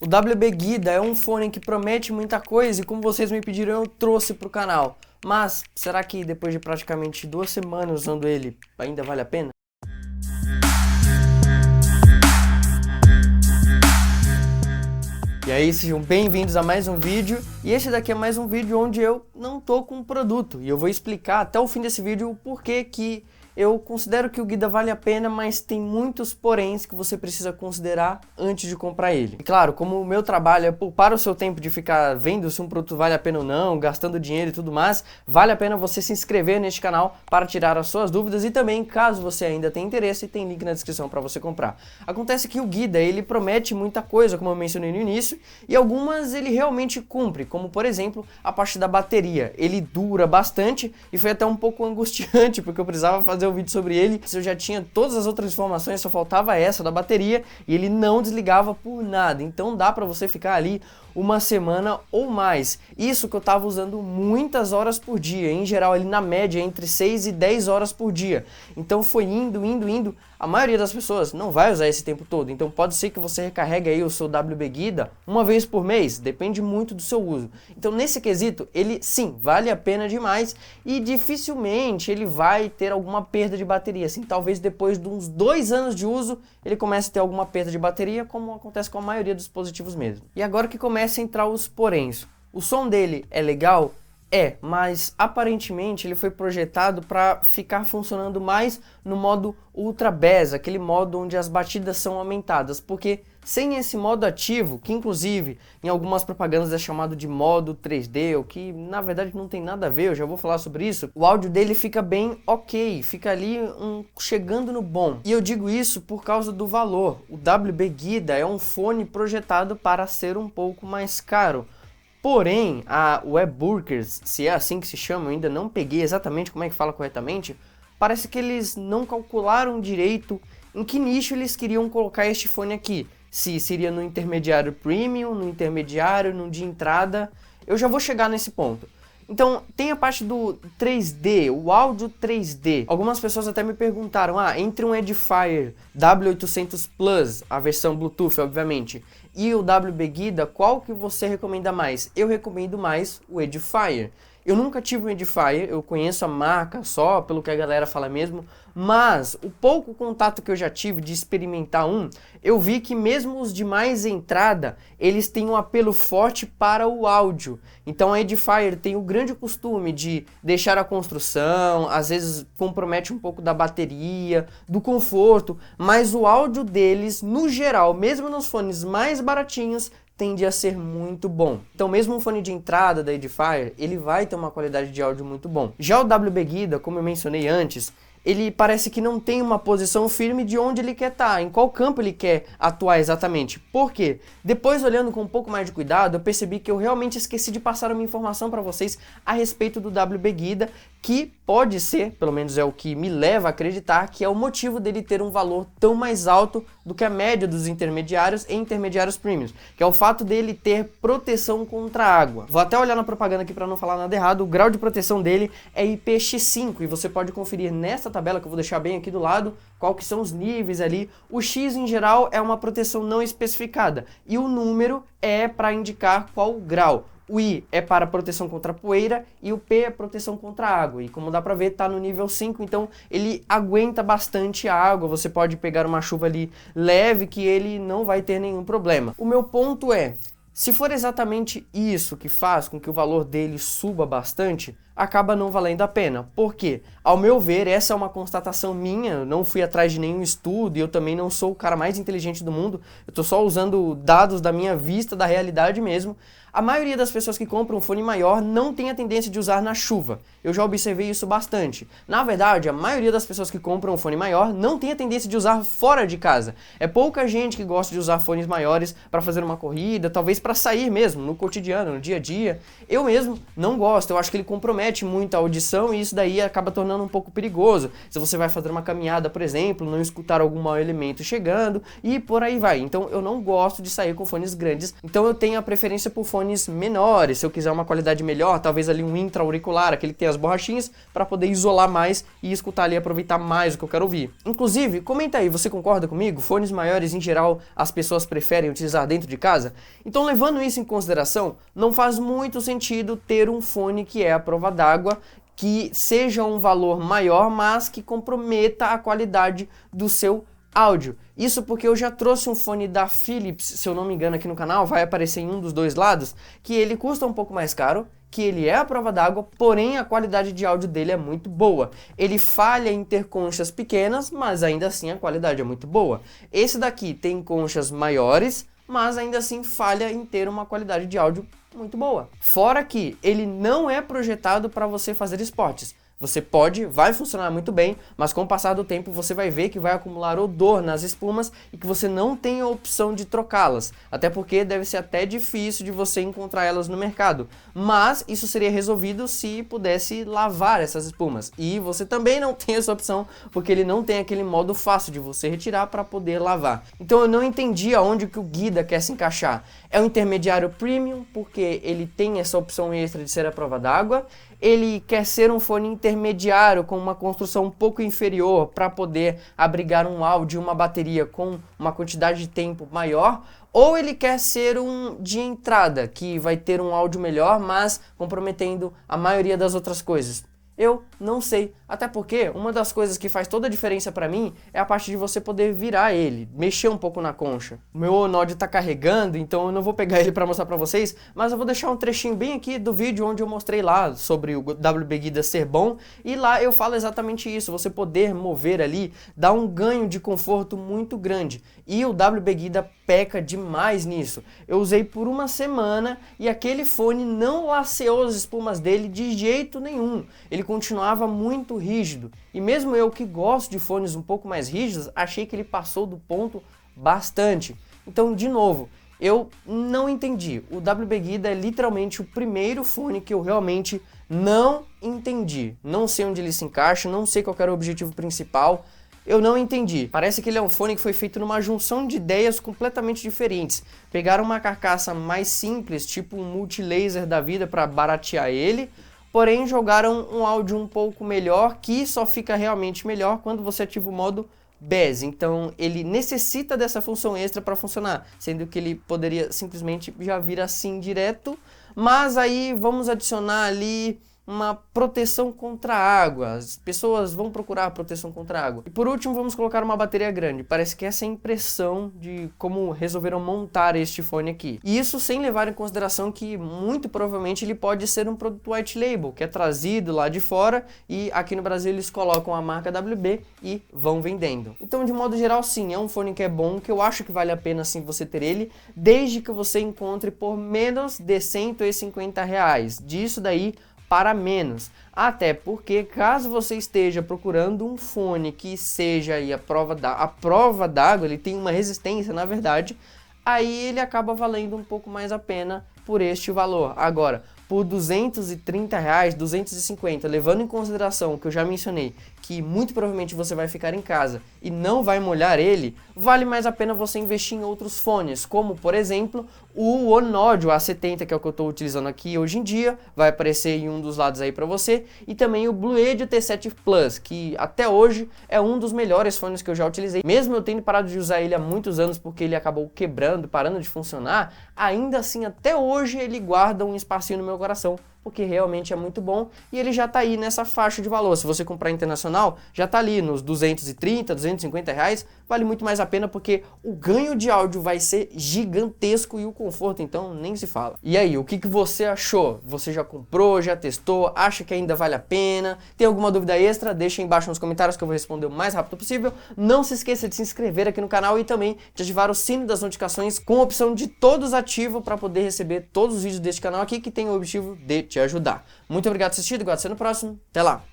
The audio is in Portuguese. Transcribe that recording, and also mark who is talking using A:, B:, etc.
A: O WB Guida é um fone que promete muita coisa e como vocês me pediram eu trouxe para o canal. Mas será que depois de praticamente 2 semanas usando ele ainda vale a pena? E aí, sejam bem-vindos a mais um vídeo, e esse daqui é mais um vídeo onde eu não tô com um produto, e eu vou explicar até o fim desse vídeo o porquê que eu considero que o Guida vale a pena, mas tem muitos poréns que você precisa considerar antes de comprar ele. E claro, como o meu trabalho é poupar o seu tempo de ficar vendo se um produto vale a pena ou não, gastando dinheiro e tudo mais, vale a pena você se inscrever neste canal para tirar as suas dúvidas e também, caso você ainda tenha interesse, tem link na descrição para você comprar. Acontece que o Guida, ele promete muita coisa, como eu mencionei no início, e algumas ele realmente cumpre, como por exemplo, a parte da bateria. Ele dura bastante e foi até um pouco angustiante, porque eu precisava fazer um vídeo sobre ele, eu já tinha todas as outras informações, só faltava essa da bateria e ele não desligava por nada, então dá pra você ficar ali uma semana ou mais. Isso que eu tava usando muitas horas por dia, em geral ali na média entre 6 e 10 horas por dia, então foi indo. A maioria das pessoas não vai usar esse tempo todo, então pode ser que você recarregue aí o seu WB Guida uma vez por mês, depende muito do seu uso. Então nesse quesito, ele sim, vale a pena demais e dificilmente ele vai ter alguma perda de bateria, assim, talvez depois de uns 2 anos de uso ele comece a ter alguma perda de bateria, como acontece com a maioria dos dispositivos mesmo. E agora que começa a entrar os poréns, o som dele é legal? É, mas aparentemente ele foi projetado para ficar funcionando mais no modo Ultra Bass, aquele modo onde as batidas são aumentadas, porque sem esse modo ativo, que inclusive em algumas propagandas é chamado de modo 3D, o que na verdade não tem nada a ver, eu já vou falar sobre isso, o áudio dele fica bem ok, fica ali chegando no bom. E eu digo isso por causa do valor. O WB Guida é um fone projetado para ser um pouco mais caro. Porém, a Webburgers, se é assim que se chama, eu ainda não peguei exatamente como é que fala corretamente, parece que eles não calcularam direito em que nicho eles queriam colocar este fone aqui. Se seria no intermediário premium, no intermediário, no de entrada, eu já vou chegar nesse ponto. Então, tem a parte do 3D, o áudio 3D. Algumas pessoas até me perguntaram, entre um Edifier W800 Plus, a versão Bluetooth, obviamente, e o WB Guida, qual que você recomenda mais? Eu recomendo mais o Edifier. Eu nunca tive um Edifier, eu conheço a marca só pelo que a galera fala mesmo, mas o pouco contato que eu já tive de experimentar eu vi que mesmo os de mais entrada, eles têm um apelo forte para o áudio. Então a Edifier tem o grande costume de deixar a construção, às vezes compromete um pouco da bateria, do conforto, mas o áudio deles, no geral, mesmo nos fones mais baratinhos, tende a ser muito bom. Então mesmo um fone de entrada da Edifier, ele vai ter uma qualidade de áudio muito bom. Já o WB Guida, como eu mencionei antes, ele parece que não tem uma posição firme de onde ele quer estar, em qual campo ele quer atuar exatamente. Por quê? Depois, olhando com um pouco mais de cuidado, eu percebi que eu realmente esqueci de passar uma informação para vocês a respeito do WB Guida, que pode ser, pelo menos é o que me leva a acreditar, que é o motivo dele ter um valor tão mais alto do que a média dos intermediários e intermediários premiums, que é o fato dele ter proteção contra água. Vou até olhar na propaganda aqui para não falar nada errado, o grau de proteção dele é IPX5 e você pode conferir nessa tabela que eu vou deixar bem aqui do lado, qual que são os níveis ali. O X em geral é uma proteção não especificada e o número é para indicar qual grau. O I é para proteção contra poeira e o P é proteção contra água. E como dá pra ver, tá no nível 5, então ele aguenta bastante a água. Você pode pegar uma chuva ali leve que ele não vai ter nenhum problema. O meu ponto é, se for exatamente isso que faz com que o valor dele suba bastante, acaba não valendo a pena. Por quê? Ao meu ver, essa é uma constatação minha, eu não fui atrás de nenhum estudo e eu também não sou o cara mais inteligente do mundo, eu tô só usando dados da minha vista, da realidade mesmo. A maioria das pessoas que compram um fone maior não tem a tendência de usar na chuva. Eu já observei isso bastante. Na verdade, a maioria das pessoas que compram um fone maior não tem a tendência de usar fora de casa. É pouca gente que gosta de usar fones maiores para fazer uma corrida, talvez para sair mesmo, no cotidiano, no dia a dia. Eu mesmo não gosto, eu acho que ele compromete compromete muito a audição e isso daí acaba tornando um pouco perigoso. Se você vai fazer uma caminhada, por exemplo, não escutar algum mau elemento chegando e por aí vai. Então eu não gosto de sair com fones grandes, então eu tenho a preferência por fones menores. Se eu quiser uma qualidade melhor, talvez ali um intra-auricular, aquele que tem as borrachinhas, para poder isolar mais e escutar ali e aproveitar mais o que eu quero ouvir. Inclusive, comenta aí, você concorda comigo? Fones maiores em geral as pessoas preferem utilizar dentro de casa? Então, levando isso em consideração, não faz muito sentido ter um fone que é à prova d'água, que seja um valor maior, mas que comprometa a qualidade do seu áudio. Isso porque eu já trouxe um fone da Philips, se eu não me engano aqui no canal, vai aparecer em um dos dois lados, que ele custa um pouco mais caro, que ele é à prova d'água, porém a qualidade de áudio dele é muito boa. Ele falha em ter conchas pequenas, mas ainda assim a qualidade é muito boa. Esse daqui tem conchas maiores, mas ainda assim falha em ter uma qualidade de áudio muito boa. Fora que ele não é projetado para você fazer esportes. Você vai funcionar muito bem, mas com o passar do tempo você vai ver que vai acumular odor nas espumas e que você não tem a opção de trocá-las. Até porque deve ser até difícil de você encontrar elas no mercado. Mas isso seria resolvido se pudesse lavar essas espumas. E você também não tem essa opção, porque ele não tem aquele modo fácil de você retirar para poder lavar. Então eu não entendi aonde que o Guida quer se encaixar. É um intermediário premium, porque ele tem essa opção extra de ser à prova d'água. Ele quer ser um fone intermediário com uma construção um pouco inferior para poder abrigar um áudio e uma bateria com uma quantidade de tempo maior, ou ele quer ser um de entrada, que vai ter um áudio melhor, mas comprometendo a maioria das outras coisas. Eu não sei, até porque uma das coisas que faz toda a diferença pra mim é a parte de você poder virar ele, mexer um pouco na concha. O meu Onod tá carregando, então eu não vou pegar ele pra mostrar pra vocês, mas eu vou deixar um trechinho bem aqui do vídeo onde eu mostrei lá sobre o WB Guida ser bom, e lá eu falo exatamente isso, você poder mover ali dá um ganho de conforto muito grande, e o WB Guida peca demais nisso. Eu usei por uma semana e aquele fone não laceou as espumas dele de jeito nenhum. Ele continuava muito rígido. E mesmo eu que gosto de fones um pouco mais rígidos, achei que ele passou do ponto bastante. Então, de novo, eu não entendi. O WB Guida é literalmente o primeiro fone que eu realmente não entendi. Não sei onde ele se encaixa, não sei qual era o objetivo principal. Eu não entendi. Parece que ele é um fone que foi feito numa junção de ideias completamente diferentes. Pegaram uma carcaça mais simples, tipo um multilaser da vida para baratear ele, porém jogaram um áudio um pouco melhor, que só fica realmente melhor quando você ativa o modo Bass. Então ele necessita dessa função extra para funcionar, sendo que ele poderia simplesmente já vir assim direto, mas aí vamos adicionar ali uma proteção contra a água. As pessoas vão procurar proteção contra a água. E por último, vamos colocar uma bateria grande. Parece que essa é a impressão de como resolveram montar este fone aqui. E isso sem levar em consideração que muito provavelmente ele pode ser um produto white label, que é trazido lá de fora e aqui no Brasil eles colocam a marca WB e vão vendendo. Então, de modo geral, sim, é um fone que é bom, que eu acho que vale a pena sim você ter ele, desde que você encontre por menos de R$150. Disso daí para menos, até porque caso você esteja procurando um fone que seja aí a prova d'água, ele tem uma resistência na verdade, aí ele acaba valendo um pouco mais a pena por este valor. Agora, por R$230, R$250, levando em consideração o que eu já mencionei, que muito provavelmente você vai ficar em casa e não vai molhar ele, vale mais a pena você investir em outros fones, como por exemplo o Onod, o A70, que é o que eu estou utilizando aqui hoje em dia, vai aparecer em um dos lados aí para você, e também o Bluedio T7 Plus, que até hoje é um dos melhores fones que eu já utilizei. Mesmo eu tendo parado de usar ele há muitos anos porque ele acabou quebrando, parando de funcionar, ainda assim até hoje ele guarda um espacinho no meu coração, porque realmente é muito bom e ele já está aí nessa faixa de valor. Se você comprar internacional, já está ali nos R$230, R$250, vale muito mais a pena porque o ganho de áudio vai ser gigantesco e o conforto, então, nem se fala. E aí, o que você achou? Você já comprou, já testou, acha que ainda vale a pena? Tem alguma dúvida extra? Deixa aí embaixo nos comentários que eu vou responder o mais rápido possível. Não se esqueça de se inscrever aqui no canal e também de ativar o sino das notificações com a opção de todos ativo para poder receber todos os vídeos deste canal aqui que tem o objetivo de te ajudar. Muito obrigado por assistir, aguardo você no próximo. Até lá!